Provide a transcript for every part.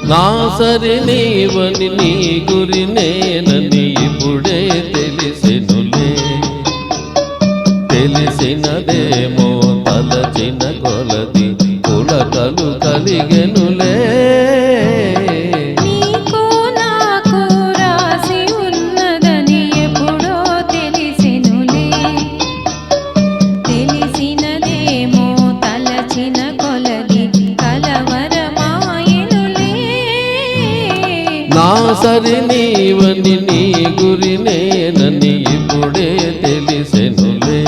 నా సరి నీవని నీ గురి నేనని ఇప్పుడే తెలిసెనులే. తెలిసినదేమో తలచిన కొలది పులకలు కలిగెనులే. నా సరి నీవని నీ గురి నేనని ఇప్పుడే తెలిసెనులే.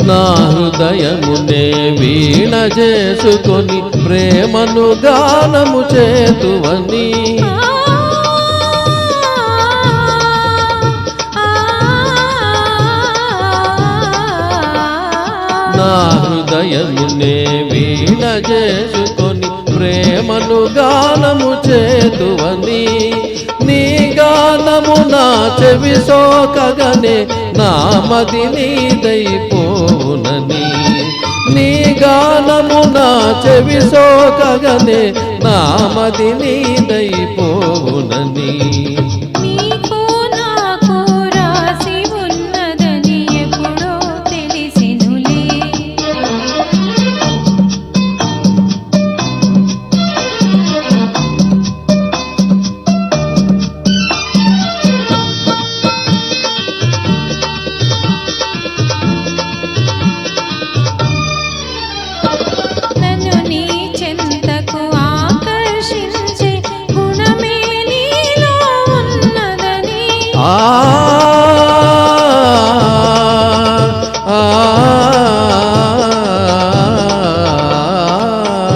నా హృదయమునే వీణ చేసుకొని ప్రేమను గానము చేతువని. నా హృదయమునే వీణ చేసుకొని ప్రేమను గానము చేతువని. నీ గానము నా చెవి సోకగనే నా మది నీదైపోవునని. నీ గానము నా చెవి సోకగనే నా మది నీదైపోవునని.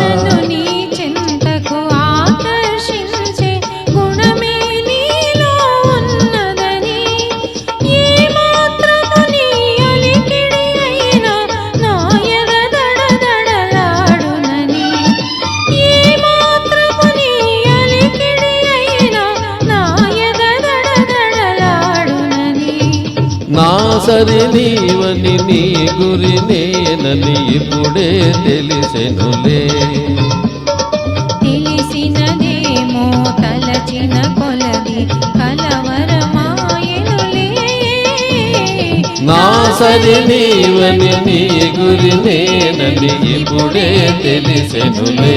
నన్ను నీ చెంతకు ఆకర్షించే గుణమే నీలో ఉన్నదని. ఏ మాత్రము నీ అలికిడి అయినా నా ఎద దడదడలాడునని. ఏ మాత్రము నీ అలికిడి అయినా నా ఎద దడదడలాడునని. నా సరి నీవని నీ గురి నేనని ఇప్పుడే తెలిసెనులే. తెలిసినదేమో తలచిన కొలది కలవరమాయెనులే. నా సరి నీవని నీ గురి నేనని ఇప్పుడే తెలిసెనులే.